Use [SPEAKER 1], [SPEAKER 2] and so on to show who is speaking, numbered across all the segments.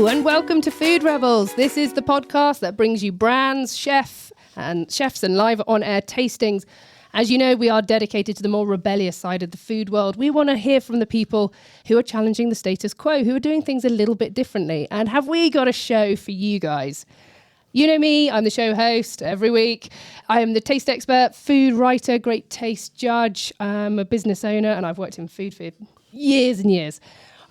[SPEAKER 1] and welcome to Food Rebels. This is the podcast that brings you brands, chefs and live on-air tastings. As you know, we are dedicated to the more rebellious side of the food world. We want to hear from the people who are challenging the status quo, who are doing things a little bit differently. And have we got a show for you guys? You know me, I'm the show host every week. I am the taste expert, food writer, great taste judge. I'm a business owner and I've worked in food for years and years.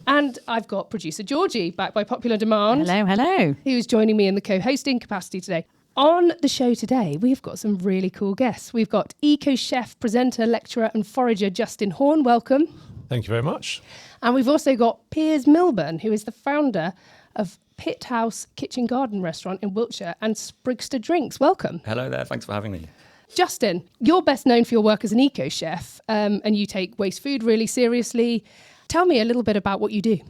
[SPEAKER 1] And I've got producer Georgie, back by popular demand.
[SPEAKER 2] Hello.
[SPEAKER 1] Who's joining me in the co-hosting capacity today. On the show today, we've got some really cool guests. We've got eco-chef, presenter, lecturer and forager Justin Horn. Welcome.
[SPEAKER 3] Thank you very much.
[SPEAKER 1] And we've also got Piers Milburn, who is the founder of Pythouse Kitchen Garden Restaurant in Wiltshire and Sprigster Drinks. Welcome.
[SPEAKER 4] Hello there, thanks for having me.
[SPEAKER 1] Justin, you're best known for your work as an eco-chef, and you take waste food really seriously. Tell me a little bit about what you do.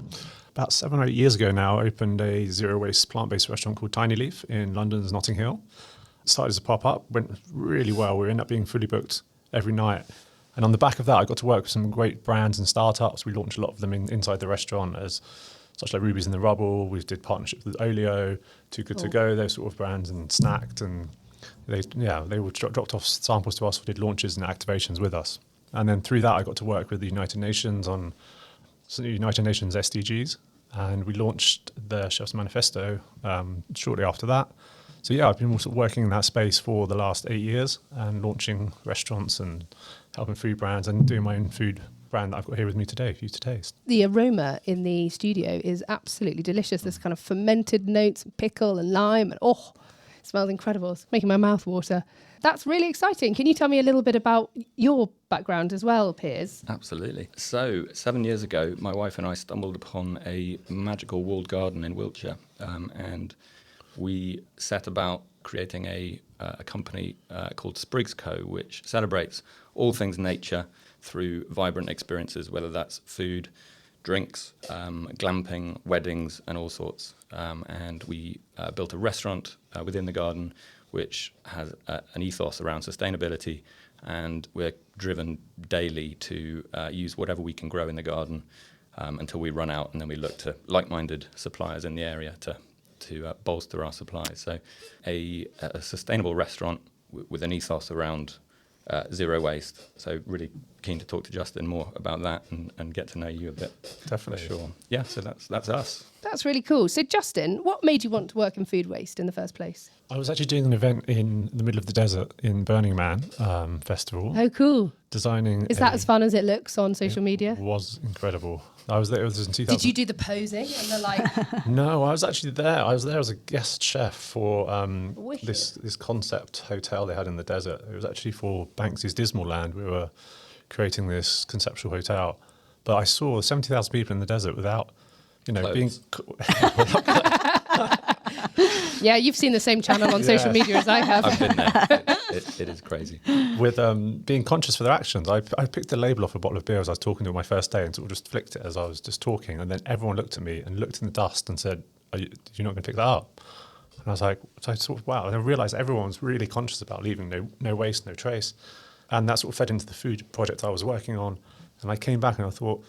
[SPEAKER 3] About 7 or 8 years ago now, I opened a zero-waste plant-based restaurant called Tiny Leaf in London's Notting Hill. It started as a pop-up, went really well. We ended up being fully booked every night. And on the back of that, I got to work with some great brands and startups. We launched a lot of them inside the restaurant, as such like Rubies in the Rubble. We did partnerships with Olio, Too Good To Go, those sort of brands, and Snacked. And they were dropped off samples to us. We did launches and activations with us. And then through that, I got to work with the United Nations on United Nations SDGs, and we launched the Chef's Manifesto shortly after that. So yeah, I've been sort of working in that space for the last 8 years and launching restaurants and helping food brands and doing my own food brand that I've got here with me today for you to taste.
[SPEAKER 1] The aroma in the studio is absolutely delicious. There's kind of fermented notes, pickle and lime, and it smells incredible. It's making my mouth water. That's really exciting. Can you tell me a little bit about your background as well, Piers?
[SPEAKER 4] Absolutely. So 7 years ago, my wife and I stumbled upon a magical walled garden in Wiltshire, and we set about creating a company called Spriggs Co., which celebrates all things nature through vibrant experiences, whether that's food, drinks, glamping, weddings, and all sorts. And we built a restaurant within the garden, which has an ethos around sustainability, and we're driven daily to use whatever we can grow in the garden until we run out, and then we look to like-minded suppliers in the area to bolster our supplies. So a sustainable restaurant with an ethos around zero waste. So really keen to talk to Justin more about that and get to know you a bit.
[SPEAKER 3] Definitely.
[SPEAKER 4] For sure. Yeah, so that's us.
[SPEAKER 1] That's really cool. So Justin, what made you want to work in food waste in the first place?
[SPEAKER 3] I was actually doing an event in the middle of the desert in Burning Man Festival.
[SPEAKER 1] Oh, cool.
[SPEAKER 3] Designing.
[SPEAKER 1] Is that as fun as it looks on social media?
[SPEAKER 3] It was incredible. I was there. It was in 2000.
[SPEAKER 1] Did you do the posing and the like?
[SPEAKER 3] No, I was actually there. I was there as a guest chef for this concept hotel they had in the desert. It was actually for Banksy's Dismal Land. We were creating this conceptual hotel, but I saw 70,000 people in the desert without, being.
[SPEAKER 1] Yeah, you've seen the same channel on social media as I have.
[SPEAKER 4] I've been there. It is crazy.
[SPEAKER 3] With being conscious for their actions. I picked a label off a bottle of beer as I was talking to them my first day and sort of just flicked it as I was just talking. And then everyone looked at me and looked in the dust and said, you're not going to pick that up? And I was like, so I sort of, wow. And I realised everyone was really conscious about leaving no waste, no trace. And that sort of fed into the food project I was working on. And I came back and I thought,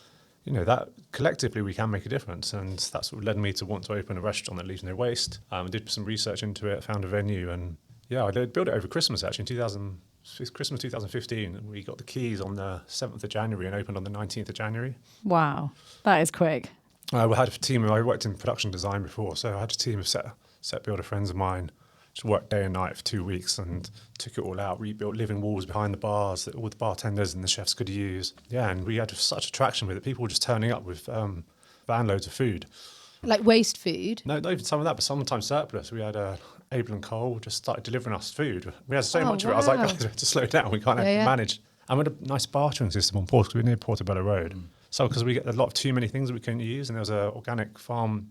[SPEAKER 3] that collectively we can make a difference. And that sort of led me to want to open a restaurant that leaves no waste. I did some research into it, found a venue, and I built it over Christmas actually, Christmas 2015. And we got the keys on the 7th of January and opened on the 19th of January.
[SPEAKER 2] Wow, that is quick.
[SPEAKER 3] I had a team, I worked in production design before, so I had a team of set builder friends of mine. Just worked day and night for 2 weeks and took it all out, rebuilt living walls behind the bars that all the bartenders and the chefs could use. Yeah, and we had such attraction with it. People were just turning up with van loads of food.
[SPEAKER 1] Like waste food?
[SPEAKER 3] No, not even some of that, but sometimes surplus. We had Abel and Cole just started delivering us food. We had so much of it. I was like, guys, we have to slow down. We can't manage. And we had a nice bartering system on Port, because we're near Portobello Road. So because we get a lot of too many things that we couldn't use, and there was an organic farm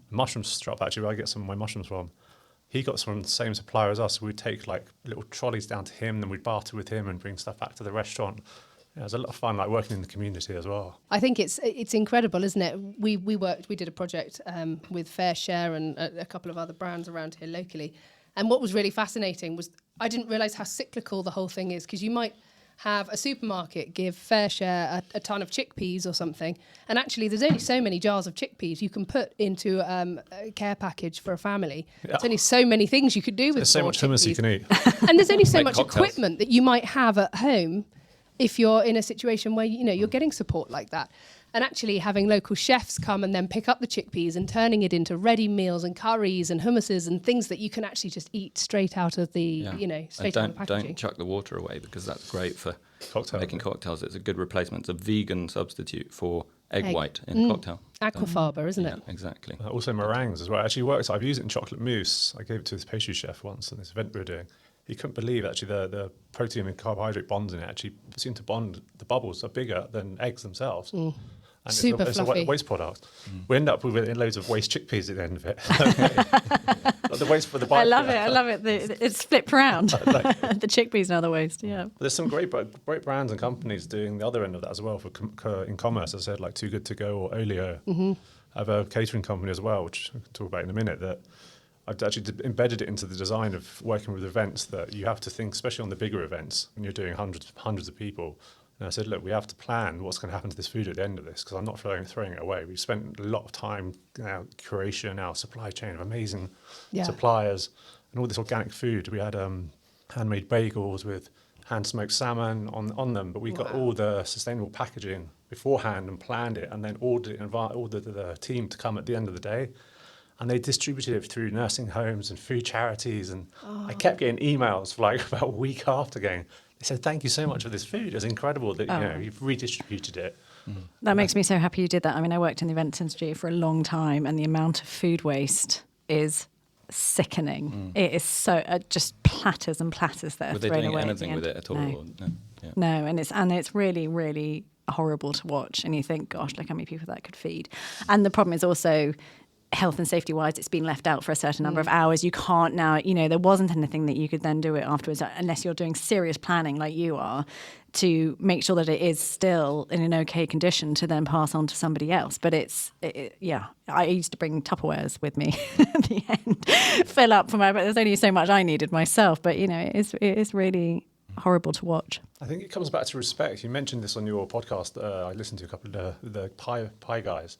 [SPEAKER 3] mushroom shop actually where I get some of my mushrooms from. He got some from the same supplier as us. So we'd take like little trolleys down to him, then we'd barter with him and bring stuff back to the restaurant. Yeah, it was a lot of fun, like working in the community as well.
[SPEAKER 1] I think it's incredible, isn't it? We did a project with Fair Share and a couple of other brands around here locally. And what was really fascinating was I didn't realise how cyclical the whole thing is, because you might have a supermarket give FareShare a ton of chickpeas or something, and actually there's only so many jars of chickpeas you can put into a care package for a family. There's only so many things you could do with
[SPEAKER 3] There's so much hummus you can eat.
[SPEAKER 1] And there's only so
[SPEAKER 4] Make
[SPEAKER 1] much
[SPEAKER 4] cocktails.
[SPEAKER 1] equipment that you might have at home if you're in a situation where you're getting support like that. And actually having local chefs come and then pick up the chickpeas and turning it into ready meals and curries and hummuses and things that you can actually just eat straight out of the, straight out of the packaging.
[SPEAKER 4] Don't chuck the water away, because that's great for
[SPEAKER 3] Cocktail.
[SPEAKER 4] making cocktails. It's a good replacement. It's a vegan substitute for egg white in a cocktail.
[SPEAKER 1] Aquafaba, isn't it?
[SPEAKER 4] Yeah, exactly.
[SPEAKER 3] Also meringues as well. Actually works. I've used it in chocolate mousse. I gave it to this pastry chef once on this event we were doing. He couldn't believe actually the protein and carbohydrate bonds in it actually seem to bond. The bubbles are bigger than eggs themselves. And
[SPEAKER 1] Super
[SPEAKER 3] it's a
[SPEAKER 1] fluffy.
[SPEAKER 3] waste product. We end up with loads of waste chickpeas at the end of it. The waste for the
[SPEAKER 2] I love it. It's flipped around. The chickpeas now the waste. Yeah.
[SPEAKER 3] There's some great brands and companies doing the other end of that as well for in commerce. As I said, like Too Good To Go or Olio have a catering company as well, which I can talk about in a minute. That I've actually embedded it into the design of working with events, that you have to think, especially on the bigger events when you're doing hundreds of people. And I said, look, we have to plan what's going to happen to this food at the end of this, because I'm not throwing it away. We've spent a lot of time, curation, our supply chain of amazing suppliers, and all this organic food. We had handmade bagels with hand-smoked salmon on them, but we got all the sustainable packaging beforehand and planned it, and then ordered it and ordered the team to come at the end of the day. And they distributed it through nursing homes and food charities. And I kept getting emails for like about a week after going, they said, thank you so much for this food. It's incredible that you've redistributed it.
[SPEAKER 2] That makes me so happy you did that. I mean, I worked in the events industry for a long time, and the amount of food waste is sickening. It is so just platters and platters that
[SPEAKER 4] Were
[SPEAKER 2] are
[SPEAKER 4] they
[SPEAKER 2] thrown
[SPEAKER 4] doing
[SPEAKER 2] away.
[SPEAKER 4] anything with it at all?
[SPEAKER 2] No.
[SPEAKER 4] Or no? Yeah.
[SPEAKER 2] No, and it's really, really horrible to watch. And you think, gosh, look how many people that could feed. And the problem is also, health and safety wise, it's been left out for a certain number of hours. You can't now, there wasn't anything that you could then do it afterwards, unless you're doing serious planning like you are, to make sure that it is still in an okay condition to then pass on to somebody else. But I used to bring Tupperwares with me at the end, fill up for but there's only so much I needed myself. But it is really horrible to watch.
[SPEAKER 3] I think it comes back to respect. You mentioned this on your podcast. I listened to a couple of the pie guys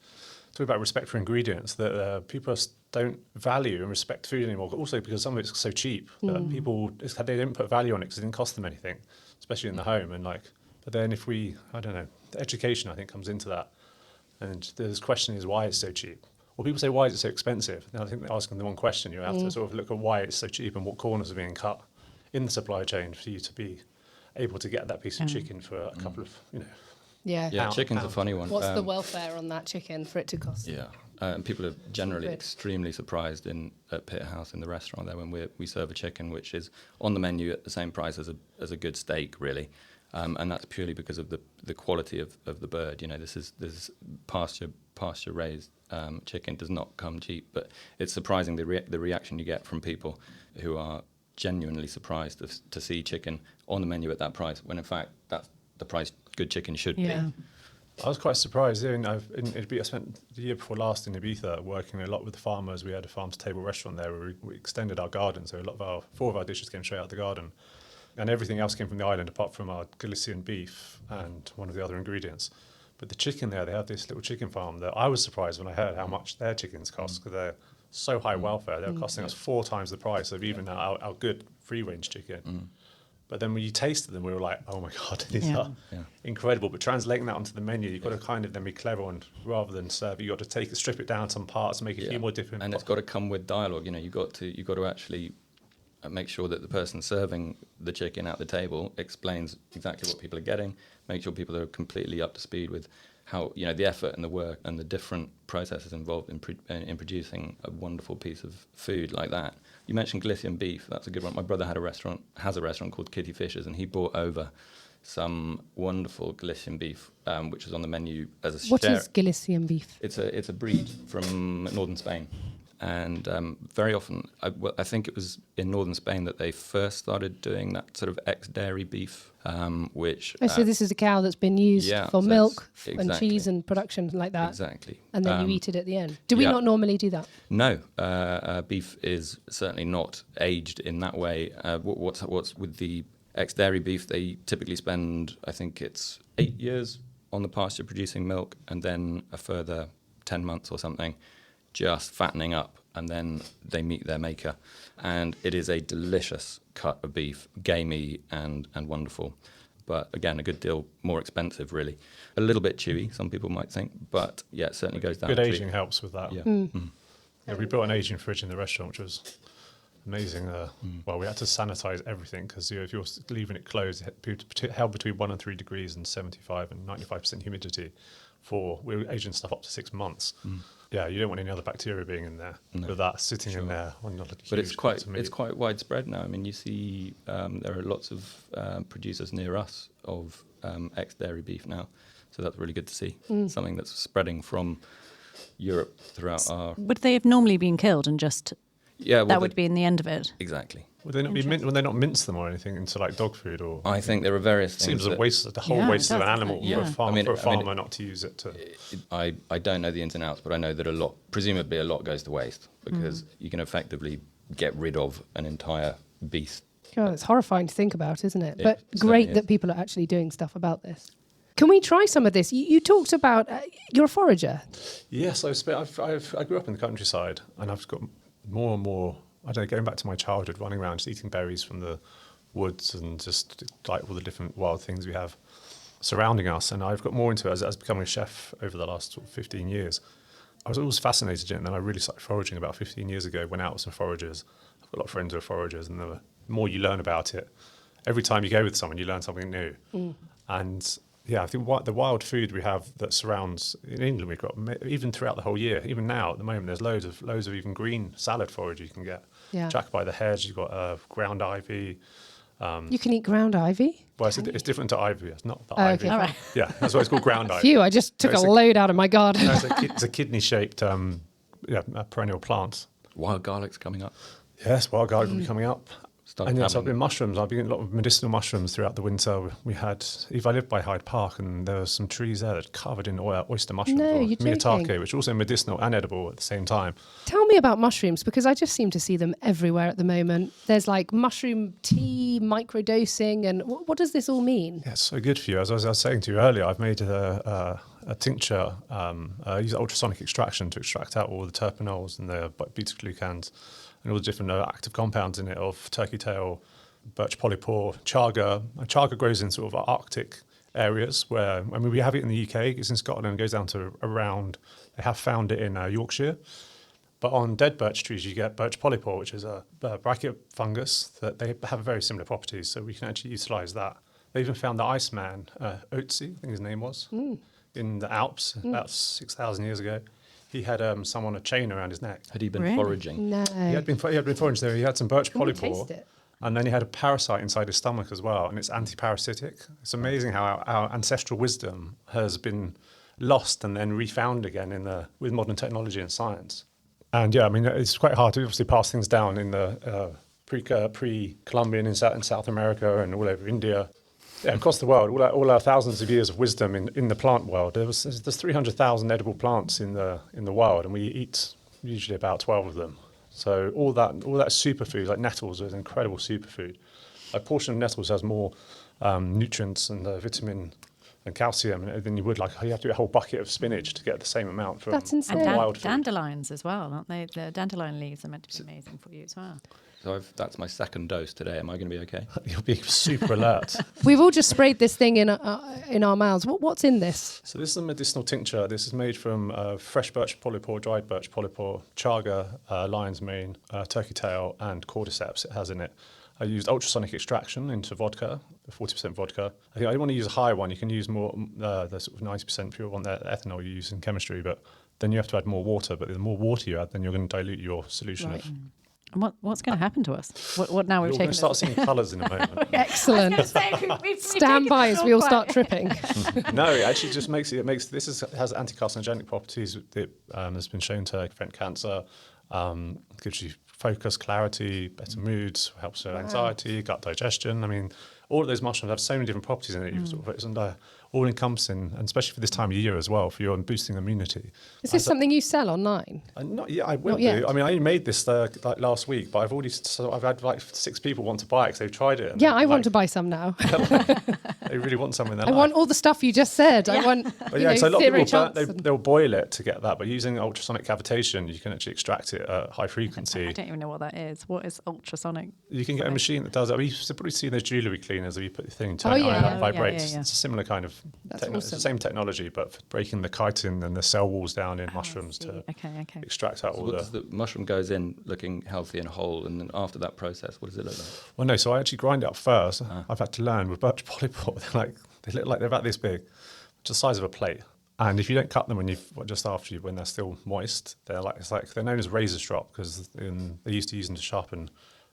[SPEAKER 3] talk about respect for ingredients, that people don't value and respect food anymore. Also because some of it's so cheap that people they didn't put value on it because it didn't cost them anything, especially in the home. And but then if the education I think comes into that, and the question is why it's so cheap. Well, people say why is it so expensive? And I think they're asking the wrong question. You have to sort of look at why it's so cheap and what corners are being cut in the supply chain for you to be able to get that piece of chicken for a couple of
[SPEAKER 1] Yeah.
[SPEAKER 4] Chicken's a funny one.
[SPEAKER 1] What's the welfare on that chicken for it to cost?
[SPEAKER 4] Yeah, and people are generally
[SPEAKER 1] Good.
[SPEAKER 4] extremely surprised at Pythouse in the restaurant there when we serve a chicken which is on the menu at the same price as a good steak, really, and that's purely because of the quality of the bird. This is pasture raised chicken, does not come cheap, but it's surprising the reaction you get from people who are genuinely surprised to see chicken on the menu at that price, when in fact that's the price good chicken should be.
[SPEAKER 3] I was quite surprised. I spent the year before last in Ibiza working a lot with the farmers. We had a farm-to-table restaurant there where we extended our garden, so four of our dishes came straight out of the garden. And everything else came from the island apart from our Galician beef and one of the other ingredients. But the chicken there, they have this little chicken farm that I was surprised when I heard how much their chickens cost, because they're so high welfare. They're costing us 4 times the price of even our good free-range chicken. But then when you tasted them, we were like, oh my God, these are incredible. But translating that onto the menu, you've got to kind of then be clever, and rather than serve, you've got to strip it down some parts, make it a few more different.
[SPEAKER 4] And it's got to come with dialogue. You've got to actually make sure that the person serving the chicken at the table explains exactly what people are getting, make sure people are completely up to speed with how, the effort and the work and the different processes involved in producing a wonderful piece of food like that. You mentioned Galician beef. That's a good one. My brother has a restaurant called Kitty Fisher's, and he brought over some wonderful Galician beef, which is on the menu as a
[SPEAKER 1] What
[SPEAKER 4] share.
[SPEAKER 1] is Galician beef?
[SPEAKER 4] It's a breed from northern Spain. And very often, I think it was in northern Spain that they first started doing that sort of ex-dairy beef, which...
[SPEAKER 1] so this is a cow that's been used for milk and
[SPEAKER 4] exactly.
[SPEAKER 1] cheese and production like that.
[SPEAKER 4] Exactly.
[SPEAKER 1] And then you eat it at the end. Do we not normally do that?
[SPEAKER 4] No. Beef is certainly not aged in that way. What's with the Ex-dairy beef, they typically spend, I think it's 8 years on the pasture producing milk, and then a further 10 months or something just fattening up, and then they meet their maker. And it is a delicious cut of beef, gamey and wonderful. But again, a good deal more expensive, really. A little bit chewy, some people might think, but yeah, it certainly goes down.
[SPEAKER 3] Good aging helps with that.
[SPEAKER 4] Yeah.
[SPEAKER 3] Yeah, we built an aging fridge in the restaurant, which was amazing. Well, we had to sanitize everything because if you're leaving it closed, it held between 1 and 3 degrees and 75 and 95% humidity. We were aging stuff up to 6 months. Yeah, you don't want any other bacteria being in there. With that sitting in there.
[SPEAKER 4] But it's quite widespread now. I mean, you see there are lots of producers near us of ex-dairy beef now. So that's really good to see. Something that's spreading from Europe throughout our...
[SPEAKER 2] Would they have normally been killed and just...
[SPEAKER 4] Yeah, well,
[SPEAKER 2] that would be in the end of it?
[SPEAKER 4] Exactly.
[SPEAKER 3] Would they not mince them or anything into like dog food? Or
[SPEAKER 4] I think there are various things.
[SPEAKER 3] Seems a waste, the whole waste of an animal for a farmer not to use it.
[SPEAKER 4] I don't know the ins and outs, but I know that presumably a lot goes to waste because you can effectively get rid of an entire beast.
[SPEAKER 1] God, it's horrifying to think about, isn't it? But great that people are actually doing stuff about this. Can we try some of this? You talked about you're a forager.
[SPEAKER 3] Yes, I grew up in the countryside, and I've got more and more. I don't know, going back to my childhood, running around just eating berries from the woods and just like all the different wild things we have surrounding us. And I've got more into it as becoming a chef over the last 15 years. I was always fascinated in it, and then I really started foraging about 15 years ago. Went out with some foragers. I've got a lot of friends who are foragers, and the more you learn about it, every time you go with someone, you learn something new. And yeah, I think the wild food we have that surrounds in England, we've got even throughout the whole year. Even now, at the moment, there's loads of even green salad forage you can get.
[SPEAKER 1] Yeah.
[SPEAKER 3] Jack by the hedge. You've got ground ivy.
[SPEAKER 1] You can eat ground ivy?
[SPEAKER 3] Well, it's different to ivy. It's not the ivy.
[SPEAKER 1] Okay. All right.
[SPEAKER 3] Yeah, that's why it's called ground ivy.
[SPEAKER 1] Phew, I just took a load out of my garden.
[SPEAKER 3] No, it's a kidney-shaped a perennial plant.
[SPEAKER 4] Wild garlic's coming up.
[SPEAKER 3] Yes, wild garlic will be coming up. And yes, I've been mushrooms. I've been getting a lot of medicinal mushrooms throughout the winter. I lived by Hyde Park, and there were some trees there that are covered in oyster mushrooms,
[SPEAKER 1] No, you're joking.
[SPEAKER 3] miyatake, which are also medicinal and edible at the same time.
[SPEAKER 1] Tell me about mushrooms, because I just seem to see them everywhere at the moment. There's like mushroom tea, microdosing, and what does this all mean?
[SPEAKER 3] Yeah, it's so good for you. As I was saying to you earlier, I've made a tincture, use ultrasonic extraction to extract out all the terpenols and the beta-glucans and all the different active compounds in it of turkey tail, birch polypore, chaga. Chaga grows in sort of Arctic areas where, we have it in the UK, it's in Scotland and goes down to around, they have found it in Yorkshire. But on dead birch trees, you get birch polypore, which is a bracket fungus that they have very similar properties, so we can actually utilise that. They even found the Iceman, Otzi, I think his name was, in the Alps about 6,000 years ago. He had someone a chain around his neck.
[SPEAKER 4] Had he been foraging?
[SPEAKER 1] No.
[SPEAKER 3] He had been foraging there. He had some birch
[SPEAKER 1] Can we
[SPEAKER 3] polypore.
[SPEAKER 1] taste it?
[SPEAKER 3] And then he had a parasite inside his stomach as well, and it's anti-parasitic. It's amazing how our ancestral wisdom has been lost and then refound again with modern technology and science. And yeah, it's quite hard to obviously pass things down in the pre-Columbian in South America and all over India. Yeah, across the world, all our thousands of years of wisdom in the plant world. There's 300,000 edible plants in the world, and we eat usually about 12 of them. So all that superfood, like nettles, is an incredible superfood. A portion of nettles has more nutrients and vitamin and calcium than you would. You have to eat a whole bucket of spinach to get the same amount from
[SPEAKER 1] That's insane.
[SPEAKER 3] wild food.
[SPEAKER 2] Dandelions as well, aren't they? The dandelion leaves are meant to be amazing for you as well.
[SPEAKER 4] So that's my second dose today. Am I going to be okay?
[SPEAKER 3] You'll be super alert.
[SPEAKER 1] We've all just sprayed this thing in our mouths. What's in this?
[SPEAKER 3] So this is a medicinal tincture. This is made from fresh birch polypore, dried birch polypore, chaga, lion's mane, turkey tail, and cordyceps it has in it. I used ultrasonic extraction into vodka, 40% vodka. I don't want to use a high one. You can use more, the sort of 90% pure one, the ethanol you use in chemistry, but then you have to add more water. But the more water you add, then you're going to dilute your solution
[SPEAKER 1] Right.
[SPEAKER 3] of...
[SPEAKER 2] And what's going to happen to us? What now we've
[SPEAKER 3] You're going
[SPEAKER 2] taken
[SPEAKER 3] to start
[SPEAKER 2] this?
[SPEAKER 3] seeing colours in a moment.
[SPEAKER 1] Excellent. Stand by as we all start tripping.
[SPEAKER 3] No, it actually just makes has anti-carcinogenic properties. It has been shown to prevent cancer, gives you focus, clarity, better moods, helps with anxiety, gut digestion. All of those mushrooms have so many different properties in it. You've sort of, all-encompassing, and especially for this time of year as well, for your boosting immunity.
[SPEAKER 1] Is this something you sell online?
[SPEAKER 3] Not yet. I will
[SPEAKER 1] Not yet.
[SPEAKER 3] do. I mean, I only made this like last week, but I've had like 6 people want to buy it because they've tried it.
[SPEAKER 1] Yeah, I want to buy some now.
[SPEAKER 3] They really want some in their
[SPEAKER 1] I
[SPEAKER 3] life.
[SPEAKER 1] want all the stuff you just said. I want,
[SPEAKER 3] But yeah, so a lot of
[SPEAKER 1] zero
[SPEAKER 3] people
[SPEAKER 1] chance.
[SPEAKER 3] they'll boil it to get that, but using ultrasonic cavitation, you can actually extract it at high frequency.
[SPEAKER 2] I don't even know what that is. What is ultrasonic?
[SPEAKER 3] You can get a machine that does that. You've probably seen those jewellery cleaners where you put the thing, turn
[SPEAKER 1] Oh,
[SPEAKER 3] it on,
[SPEAKER 1] yeah.
[SPEAKER 3] and
[SPEAKER 1] Yeah,
[SPEAKER 3] it vibrates.
[SPEAKER 2] yeah.
[SPEAKER 3] It's a similar kind of
[SPEAKER 1] That's
[SPEAKER 3] It's the
[SPEAKER 1] awesome.
[SPEAKER 3] same technology, but for breaking the chitin and the cell walls down in mushrooms to
[SPEAKER 2] Okay.
[SPEAKER 3] extract out
[SPEAKER 4] So
[SPEAKER 3] all
[SPEAKER 4] what does the mushroom goes in looking healthy and whole, and then after that process, what does it look like?
[SPEAKER 3] Well, no, so I actually grind it up first. I've had to learn with birch polypore, they look like they're about this big, just the size of a plate. And if you don't cut them when they're still moist, they're known as razor strop because they used to use them to sharpen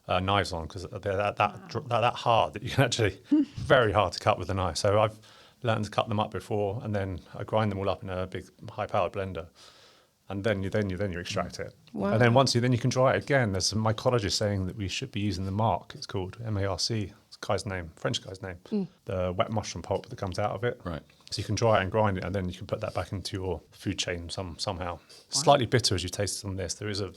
[SPEAKER 3] knives on because they're that hard that you can actually very hard to cut with a knife. So I've learned to cut them up before, and then I grind them all up in a big high-powered blender, and then you extract it.
[SPEAKER 1] Wow.
[SPEAKER 3] And then then you can dry it again. There's a mycologist saying that we should be using the marc. It's called MARC. It's a guy's name, French guy's name. The wet mushroom pulp that comes out of it.
[SPEAKER 4] Right.
[SPEAKER 3] So you can dry it and grind it, and then you can put that back into your food chain somehow. Slightly bitter as you taste on this. There is a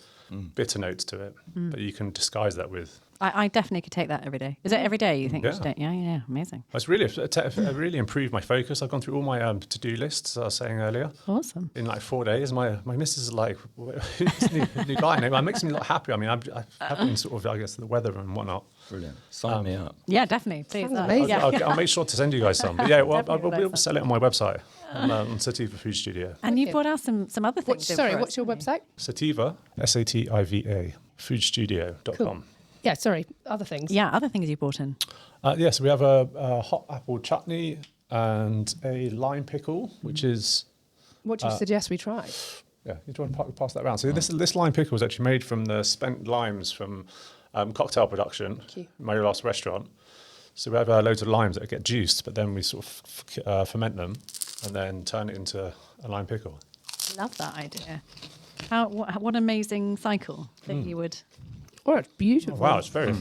[SPEAKER 3] bitter notes to it, but you can disguise that with.
[SPEAKER 2] I definitely could take that every day. Is it every day you think you should take? Yeah, amazing.
[SPEAKER 3] It's really improved my focus. I've gone through all my to-do lists, as I was saying earlier.
[SPEAKER 2] Awesome.
[SPEAKER 3] In like 4 days, my missus is like, who's this new guy name? It makes me a lot happy. I mean, I have been sort of, I guess, the weather and whatnot.
[SPEAKER 4] Brilliant. Sign me up.
[SPEAKER 2] Yeah, definitely. Please.
[SPEAKER 1] Sounds amazing.
[SPEAKER 3] I'll make sure to send you guys some. But yeah, well,
[SPEAKER 2] Definitely
[SPEAKER 3] we'll
[SPEAKER 2] like
[SPEAKER 3] sell it on my website, on Sativa Food Studio.
[SPEAKER 2] And you brought out some other things.
[SPEAKER 1] What's your website?
[SPEAKER 3] Sativa, Sativa, foodstudio.com.
[SPEAKER 1] Cool. Yeah, sorry, other things.
[SPEAKER 2] Yeah, other things you brought in.
[SPEAKER 3] Yes, we have a hot apple chutney and a lime pickle, which is.
[SPEAKER 1] What do you suggest we try?
[SPEAKER 3] Yeah, you want to pass that around. So this lime pickle was actually made from the spent limes from cocktail production,
[SPEAKER 1] you.
[SPEAKER 3] my last restaurant. So we have loads of limes that get juiced, but then we sort of ferment them and then turn it into a lime pickle.
[SPEAKER 2] Love that idea. What an amazing cycle that you would.
[SPEAKER 1] Oh, it's beautiful.
[SPEAKER 3] Wow, it's very.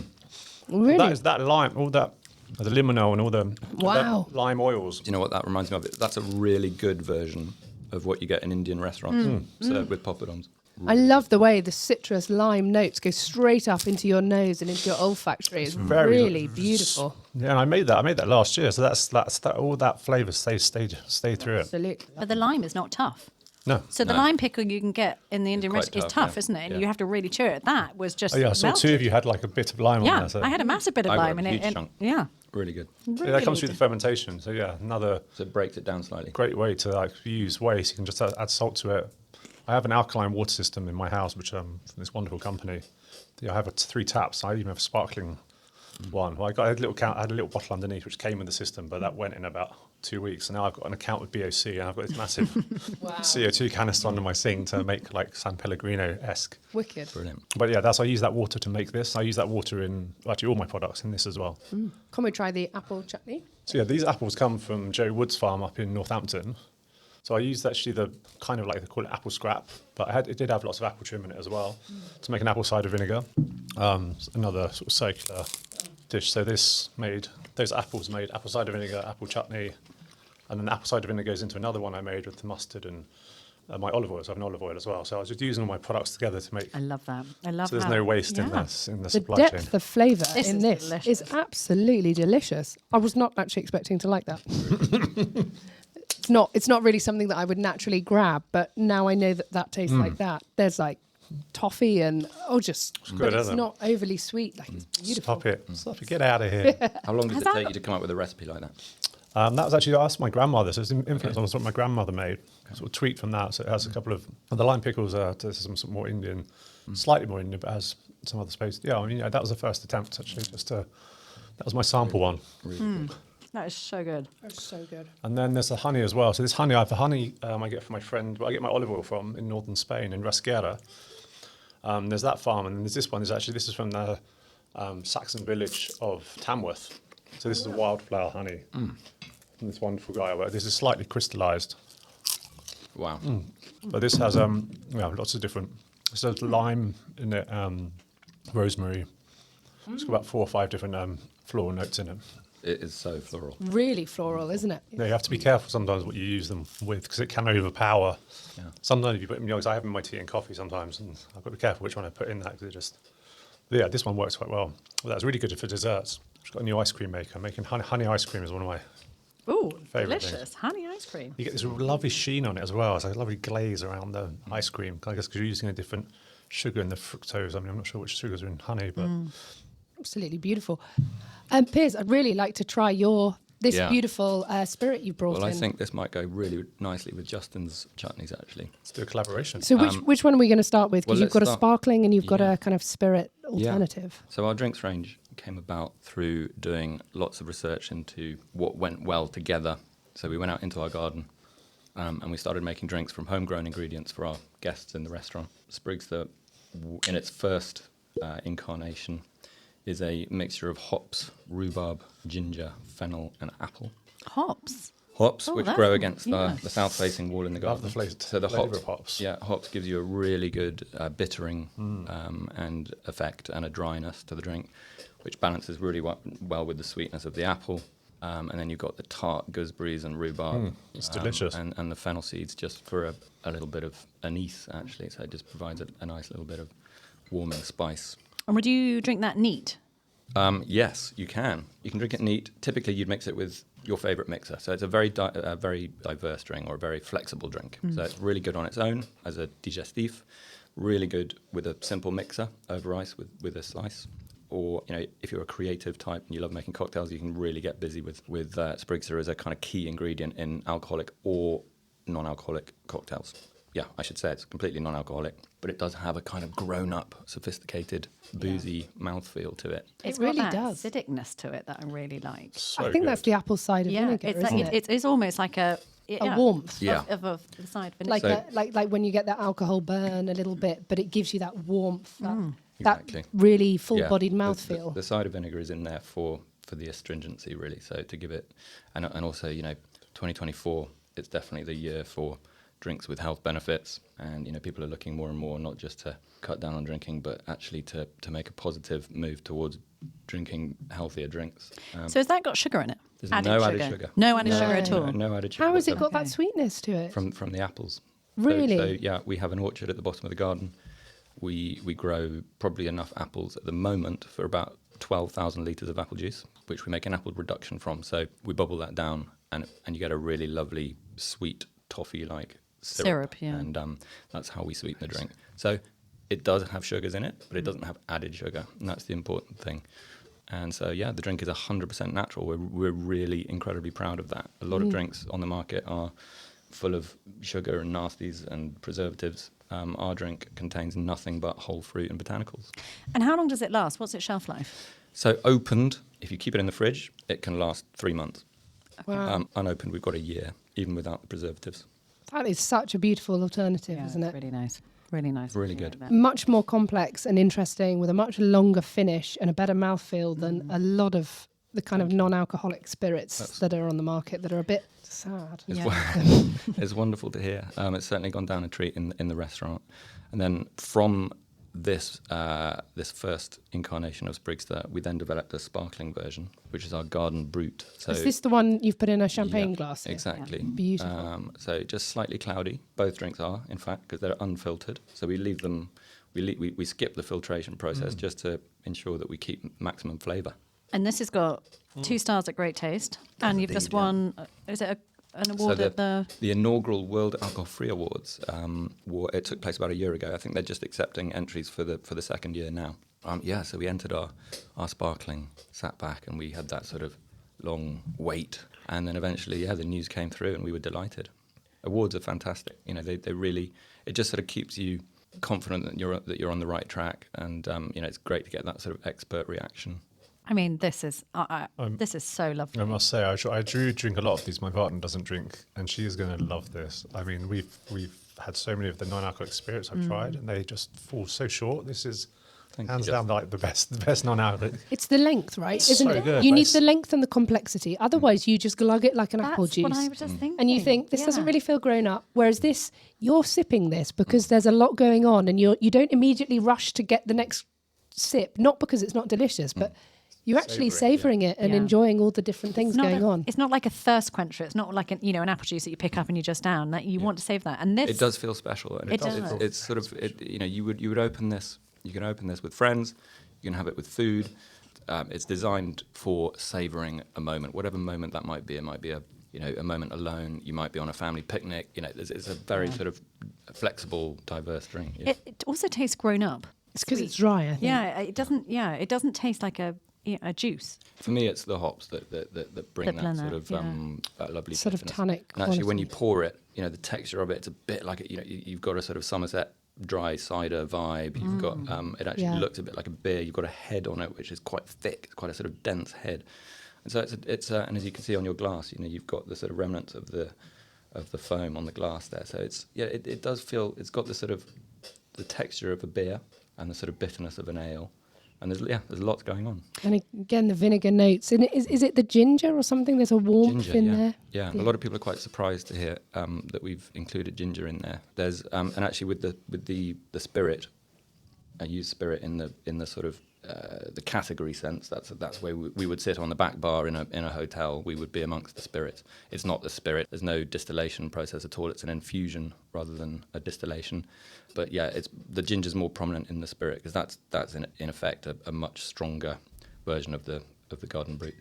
[SPEAKER 1] Really?
[SPEAKER 3] That lime, all that, the limonene and all the
[SPEAKER 1] Wow.
[SPEAKER 3] the lime oils.
[SPEAKER 4] Do you know what that reminds me of? That's a really good version of what you get in Indian restaurants served with poppadoms.
[SPEAKER 1] I love the way the citrus lime notes go straight up into your nose and into your olfactory. It's
[SPEAKER 3] very
[SPEAKER 1] really beautiful.
[SPEAKER 3] Yeah, and I made that last year. So that's all that flavour stay through it.
[SPEAKER 1] Absolutely.
[SPEAKER 2] But the lime is not tough.
[SPEAKER 3] No.
[SPEAKER 2] So the
[SPEAKER 4] No.
[SPEAKER 2] lime pickle you can get in the Indian
[SPEAKER 4] quite
[SPEAKER 2] restaurant is
[SPEAKER 4] tough,
[SPEAKER 2] tough,
[SPEAKER 4] yeah.
[SPEAKER 2] isn't it? And
[SPEAKER 4] Yeah.
[SPEAKER 2] you have to really chew it. That was just.
[SPEAKER 3] Oh, yeah, I saw
[SPEAKER 2] melted.
[SPEAKER 3] two of you had like a bit of lime on
[SPEAKER 2] Yeah,
[SPEAKER 3] there. So.
[SPEAKER 2] I had a massive bit of
[SPEAKER 4] I got
[SPEAKER 2] lime
[SPEAKER 4] a
[SPEAKER 2] in
[SPEAKER 4] huge
[SPEAKER 2] it.
[SPEAKER 4] chunk.
[SPEAKER 2] Yeah.
[SPEAKER 4] Really good.
[SPEAKER 3] Yeah, that comes through the fermentation. So yeah, another
[SPEAKER 4] So it breaks it down slightly.
[SPEAKER 3] great way to use waste. You can just add salt to it. I have an alkaline water system in my house, which from this wonderful company. I have 3 taps. I even have a sparkling one. Well, I had a little bottle underneath which came with the system, but that went in about 2 weeks. And now I've got an account with BOC, and I've got this massive CO2 canister under my sink to make like San Pellegrino-esque.
[SPEAKER 1] Wicked.
[SPEAKER 4] Brilliant.
[SPEAKER 3] But yeah, I use that water to make this. I use that water in actually all my products in this as well.
[SPEAKER 1] Can we try the apple chutney?
[SPEAKER 3] So yeah, these apples come from Joe Wood's farm up in Northampton. So I used actually the kind of like they call it apple scrap, but it did have lots of apple trim in it as well to make an apple cider vinegar. Another sort of circular dish. So those apples made apple cider vinegar, apple chutney, and then the apple cider vinegar goes into another one I made with the mustard and my olive oil. So I have an olive oil as well. So I was just using all my products together to make.
[SPEAKER 2] I love that. I love
[SPEAKER 3] So there's
[SPEAKER 2] how-
[SPEAKER 3] no waste in
[SPEAKER 2] yeah.
[SPEAKER 3] the
[SPEAKER 1] The
[SPEAKER 3] supply chain.
[SPEAKER 1] depth of flavour
[SPEAKER 2] This
[SPEAKER 1] in
[SPEAKER 2] is
[SPEAKER 1] this
[SPEAKER 2] delicious.
[SPEAKER 1] is absolutely delicious. I was not actually expecting to like that. It's not really something that I would naturally grab, but now I know that tastes like that. There's like toffee and
[SPEAKER 3] good,
[SPEAKER 1] but it's
[SPEAKER 3] isn't it?
[SPEAKER 1] not overly sweet. Like it's beautiful.
[SPEAKER 3] Stop it, get out of here.
[SPEAKER 4] How long did
[SPEAKER 2] Has
[SPEAKER 4] it
[SPEAKER 2] that-
[SPEAKER 4] take you to come up with a recipe like that?
[SPEAKER 3] That was actually, I asked my grandmother, so it's influenced on what my grandmother made. Sort of tweaked from that. So it has a couple of, the lime pickles are some sort of more Indian, slightly more Indian, but has some other space. Yeah, I mean, that was the first attempt actually, that was my sample one.
[SPEAKER 4] Really good.
[SPEAKER 2] That is so good.
[SPEAKER 1] It's so good.
[SPEAKER 3] And then there's the honey as well. So this honey, I get from my friend, I get my olive oil from in northern Spain, in Rasquera. There's that farm, and there's this one. This is from the Saxon village of Tamworth. So this is a wildflower honey. From this wonderful guy. This is slightly crystallized.
[SPEAKER 4] Wow.
[SPEAKER 3] But this has lots of different. So there's lime in it, rosemary. It's got about 4 or 5 different floral notes in it.
[SPEAKER 4] It is so floral.
[SPEAKER 1] Really floral, isn't it?
[SPEAKER 3] No, you have to be careful sometimes what you use them with because it can overpower.
[SPEAKER 4] Yeah.
[SPEAKER 3] Sometimes if you put them, I have them in my tea and coffee sometimes, and I've got to be careful which one I put in that because it just. But yeah, this one works quite well. That's really good for desserts. I've got a new ice cream maker. Making honey ice cream is one of my.
[SPEAKER 2] Ooh,
[SPEAKER 3] Favourite
[SPEAKER 2] delicious.
[SPEAKER 3] things.
[SPEAKER 2] Honey ice cream.
[SPEAKER 3] You get this lovely sheen on it as well. It's like a lovely glaze around the ice cream. I guess because you're using a different sugar in the fructose. I mean, I'm not sure which sugars are in honey, but
[SPEAKER 1] Absolutely beautiful. Piers, I'd really like to try this
[SPEAKER 4] Yeah.
[SPEAKER 1] beautiful spirit you brought
[SPEAKER 4] Well,
[SPEAKER 1] in.
[SPEAKER 4] I think this might go really nicely with Justin's chutneys, actually.
[SPEAKER 3] let's do a collaboration.
[SPEAKER 1] So which one are we going to start with? Because
[SPEAKER 4] well,
[SPEAKER 1] you've got a
[SPEAKER 4] let's start-
[SPEAKER 1] sparkling and you've got
[SPEAKER 4] Yeah.
[SPEAKER 1] a kind of spirit alternative.
[SPEAKER 4] So our drinks range came about through doing lots of research into what went well together. So we went out into our garden and we started making drinks from homegrown ingredients for our guests in the restaurant. Spriggster, in its first incarnation, is a mixture of hops, rhubarb, ginger, fennel, and apple.
[SPEAKER 2] Hops.
[SPEAKER 4] Hops,
[SPEAKER 2] Oh,
[SPEAKER 4] which
[SPEAKER 2] that's
[SPEAKER 4] grow
[SPEAKER 2] nice.
[SPEAKER 4] against
[SPEAKER 2] Yeah.
[SPEAKER 4] the south-facing wall in the
[SPEAKER 3] Love
[SPEAKER 4] garden.
[SPEAKER 3] the flavour-
[SPEAKER 4] so the
[SPEAKER 3] flavour
[SPEAKER 4] hops,
[SPEAKER 3] of hops.
[SPEAKER 4] yeah, hops gives you a really good bittering and effect and a dryness to the drink, which balances really well with the sweetness of the apple. And then you've got the tart gooseberries and rhubarb.
[SPEAKER 3] It's delicious.
[SPEAKER 4] And the fennel seeds just for a little bit of anise, actually. So it just provides a nice little bit of warming spice.
[SPEAKER 2] And would you drink that neat?
[SPEAKER 4] Yes, you can. You can drink it neat. Typically, you'd mix it with your favourite mixer. So it's a very diverse drink or a very flexible drink. So it's really good on its own as a digestif, really good with a simple mixer over ice with a slice. Or, if you're a creative type and you love making cocktails, you can really get busy with Spriggster as a kind of key ingredient in alcoholic or non-alcoholic cocktails. Yeah, I should say it's completely non-alcoholic, but it does have a kind of grown-up, sophisticated, boozy mouthfeel to it.
[SPEAKER 2] It's
[SPEAKER 1] really
[SPEAKER 2] got that
[SPEAKER 1] does.
[SPEAKER 2] acidicness to it that I really like.
[SPEAKER 3] So
[SPEAKER 1] I think
[SPEAKER 3] good.
[SPEAKER 1] that's the apple cider vinegar,
[SPEAKER 2] it's
[SPEAKER 1] isn't it?
[SPEAKER 2] it's almost like a
[SPEAKER 1] warmth.
[SPEAKER 4] Yeah.
[SPEAKER 2] of the side vinegar.
[SPEAKER 1] Like like when you get that alcohol burn a little bit, but it gives you that warmth, that
[SPEAKER 4] Exactly.
[SPEAKER 1] really full-bodied
[SPEAKER 4] Yeah,
[SPEAKER 1] mouthfeel.
[SPEAKER 4] The cider vinegar is in there for the astringency, really. So to give it, and also 2024, it's definitely the year for drinks with health benefits, and people are looking more and more not just to cut down on drinking, but actually to make a positive move towards drinking healthier drinks.
[SPEAKER 2] So has that got sugar in it?
[SPEAKER 4] There's no added sugar.
[SPEAKER 2] No added sugar at all.
[SPEAKER 4] No added sugar.
[SPEAKER 1] How has it got
[SPEAKER 2] Okay.
[SPEAKER 1] that sweetness to it?
[SPEAKER 4] from the apples?
[SPEAKER 1] Really?
[SPEAKER 4] So yeah, we have an orchard at the bottom of the garden. We grow probably enough apples at the moment for about 12,000 litres of apple juice, which we make an apple reduction from. So we bubble that down, and you get a really lovely sweet toffee-like syrup.
[SPEAKER 2] Yeah.
[SPEAKER 4] And that's how we sweeten the drink. So it does have sugars in it, but it doesn't have added sugar, and that's the important thing. And so, yeah, the drink is 100% natural. We're really incredibly proud of that. A lot of drinks on the market are full of sugar and nasties and preservatives. Our drink contains nothing but whole fruit and botanicals.
[SPEAKER 2] And how long does it last? What's its shelf life?
[SPEAKER 4] So opened, if you keep it in the fridge, it can last 3 months.
[SPEAKER 1] Wow.
[SPEAKER 4] Unopened, we've got a year, even without the preservatives.
[SPEAKER 1] That is such a beautiful alternative, isn't
[SPEAKER 2] it's
[SPEAKER 1] it?
[SPEAKER 2] really nice. Really nice.
[SPEAKER 4] Really
[SPEAKER 2] I
[SPEAKER 4] good.
[SPEAKER 2] like that.
[SPEAKER 1] Much more complex and interesting with a much longer finish and a better mouthfeel than a lot of the kind of non-alcoholic spirits that are on the market that are a bit sad.
[SPEAKER 4] It's,
[SPEAKER 2] Yeah.
[SPEAKER 4] it's wonderful to hear. It's certainly gone down a treat in the restaurant. And then from this first incarnation of Spriggster, we then developed a sparkling version, which is our garden brut. So
[SPEAKER 1] Is this the one you've put in a champagne
[SPEAKER 4] yeah,
[SPEAKER 1] glass here?
[SPEAKER 4] Exactly.
[SPEAKER 1] Beautiful.
[SPEAKER 4] So just slightly cloudy. Both drinks are, in fact, because they're unfiltered. So we leave them. We skip the filtration process just to ensure that we keep maximum flavour.
[SPEAKER 2] And this has got 2 stars at Great Taste, and you've just won. Is it an award at the?
[SPEAKER 4] The inaugural World Alcohol Free Awards. It took place about a year ago. I think they're just accepting entries for the second year now. So we entered our sparkling, sat back, and we had that sort of long wait, and then eventually, the news came through, and we were delighted. Awards are fantastic. They really. It just sort of keeps you confident that you're on the right track, and it's great to get that sort of expert reaction.
[SPEAKER 2] I mean, this is so lovely.
[SPEAKER 3] I must say, I do drink a lot of these. My partner doesn't drink, and she is going to love this. I mean, we've had so many of the non-alcoholic spirits I've tried, and they just fall so short. This is hands down like the best non-alcoholic.
[SPEAKER 1] It's the length, right? Isn't
[SPEAKER 3] so
[SPEAKER 1] it?
[SPEAKER 3] good,
[SPEAKER 1] You
[SPEAKER 3] but
[SPEAKER 1] need
[SPEAKER 3] it's-
[SPEAKER 1] the length and the complexity. Otherwise, you just glug it like an
[SPEAKER 2] That's
[SPEAKER 1] apple juice.
[SPEAKER 2] what I was just thinking.
[SPEAKER 1] And you think this doesn't
[SPEAKER 2] Yeah.
[SPEAKER 1] really feel grown up. Whereas this, you're sipping this because there's a lot going on, and you don't immediately rush to get the next sip. Not because it's not delicious, but You're actually savouring it and enjoying all the different things going on.
[SPEAKER 2] It's not like a thirst quencher. It's not like an apple juice that you pick up and you just down. That you want to save that. And this,
[SPEAKER 4] it does feel special. And
[SPEAKER 2] it does.
[SPEAKER 4] It's sort of you would open this. You can open this with friends. You can have it with food. It's designed for savouring a moment, whatever moment that might be. It might be a moment alone. You might be on a family picnic. It's a very sort of flexible, diverse drink. Yeah.
[SPEAKER 2] It also tastes grown up.
[SPEAKER 1] It's because it's dry, I think.
[SPEAKER 2] Yeah, it doesn't. Yeah, it doesn't taste like a juice.
[SPEAKER 4] For me, it's the hops that bring that sort of that lovely
[SPEAKER 1] sort of tannic.
[SPEAKER 4] And actually, when you pour it, the texture of it's a bit like you've got a sort of Somerset dry cider vibe. You've got it actually looks a bit like a beer. You've got a head on it which is quite thick. It's quite a sort of dense head. And so it's and as you can see on your glass, you've got the sort of remnants of the foam on the glass there. So it does feel, it's got the sort of the texture of a beer and the sort of bitterness of an ale. And there's lots going on. And
[SPEAKER 1] again, the vinegar notes. And is it the ginger or something? There's a warmth in there.
[SPEAKER 4] Yeah, a lot of people are quite surprised to hear that we've included ginger in there. There's and actually with the spirit, I use spirit in the sort of the category sense. That's where we would sit on the back bar in a hotel. We would be amongst the spirits. It's not the spirit. There's no distillation process at all. It's an infusion rather than a distillation. But the ginger's more prominent in the spirit because that's in effect a much stronger version of the garden brut.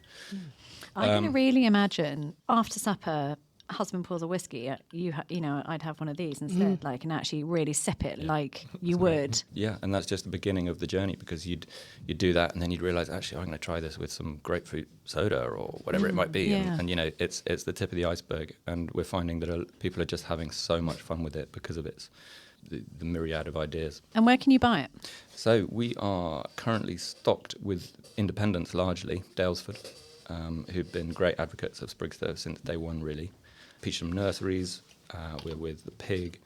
[SPEAKER 2] I can really imagine after supper, husband pours a whiskey. I'd have one of these instead, and actually really sip it like you would.
[SPEAKER 4] Yeah, and that's just the beginning of the journey because you'd do that, and then you'd realise actually I'm going to try this with some grapefruit soda or whatever it might be, and it's the tip of the iceberg, and we're finding that people are just having so much fun with it because of the myriad of ideas.
[SPEAKER 2] And where can you buy it?
[SPEAKER 4] So we are currently stocked with independents largely, Dalesford, who've been great advocates of Sprigster since day one, really. Peacham Nurseries, we're with The Pig,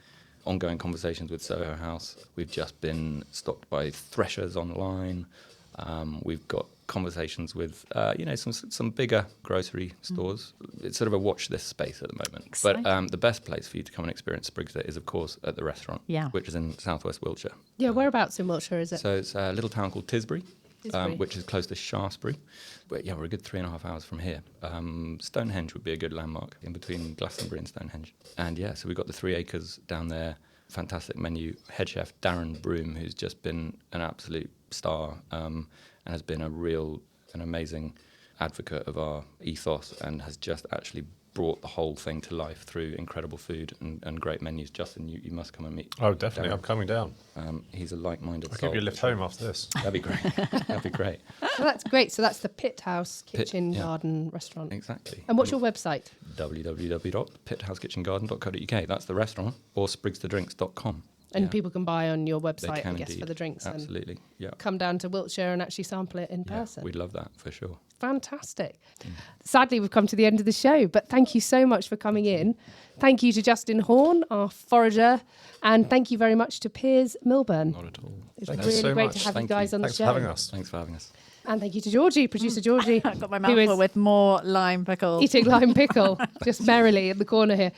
[SPEAKER 4] ongoing conversations with Soho House. We've just been stocked by Threshers online. We've got conversations with, some bigger grocery stores. It's sort of a watch this space at the moment.
[SPEAKER 2] Exciting.
[SPEAKER 4] But the best place for you to come and experience Sprigster is, of course, at the restaurant, which is in southwest Wiltshire.
[SPEAKER 1] Yeah, whereabouts in Wiltshire is it?
[SPEAKER 4] So it's a little town called Tisbury. Which is close to Shaftesbury. But we're a good 3.5 hours from here. Stonehenge would be a good landmark in between Glastonbury and Stonehenge. And so we've got the 3 acres down there. Fantastic menu. Head chef Darren Broom, who's just been an absolute star and has been an amazing advocate of our ethos and has just actually brought the whole thing to life through incredible food and great menus. Justin, you must come and meet.
[SPEAKER 3] Oh, definitely.
[SPEAKER 4] Darren.
[SPEAKER 3] I'm coming down.
[SPEAKER 4] He's a like-minded soul.
[SPEAKER 3] I'll give you a lift home after this.
[SPEAKER 4] That'd be great. That'd be great.
[SPEAKER 1] So that's great. So that's the Pythouse Kitchen Garden Restaurant.
[SPEAKER 4] Exactly.
[SPEAKER 1] And what's your website?
[SPEAKER 4] www.pythousekitchengarden.co.uk. That's the restaurant. Or sprigsterdrinks.com.
[SPEAKER 1] And people can buy on your website, I guess,
[SPEAKER 4] indeed.
[SPEAKER 1] for the drinks.
[SPEAKER 4] Absolutely,
[SPEAKER 1] and come down to Wiltshire and actually sample it in person.
[SPEAKER 4] We'd love that, for sure.
[SPEAKER 1] Fantastic. Sadly, we've come to the end of the show, but thank you so much for coming in. Thank you to Justin Horn, our forager, and thank you very much to Piers Milburn.
[SPEAKER 4] Not at all.
[SPEAKER 1] It's really great to have you guys on the show.
[SPEAKER 3] Thanks for having us.
[SPEAKER 4] Thanks for having us.
[SPEAKER 1] And thank you to Georgie, producer Georgie.
[SPEAKER 2] I've got my mouth full with more lime pickle.
[SPEAKER 1] Eating lime pickle, just merrily in the corner here.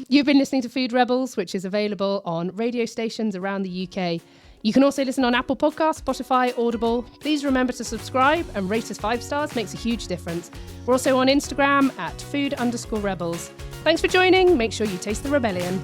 [SPEAKER 1] You've been listening to Food Rebels, which is available on radio stations around the UK. You can also listen on Apple Podcasts, Spotify, Audible. Please remember to subscribe and rate us 5 stars. Makes a huge difference. We're also on Instagram at food_rebels. Thanks for joining. Make sure you taste the rebellion.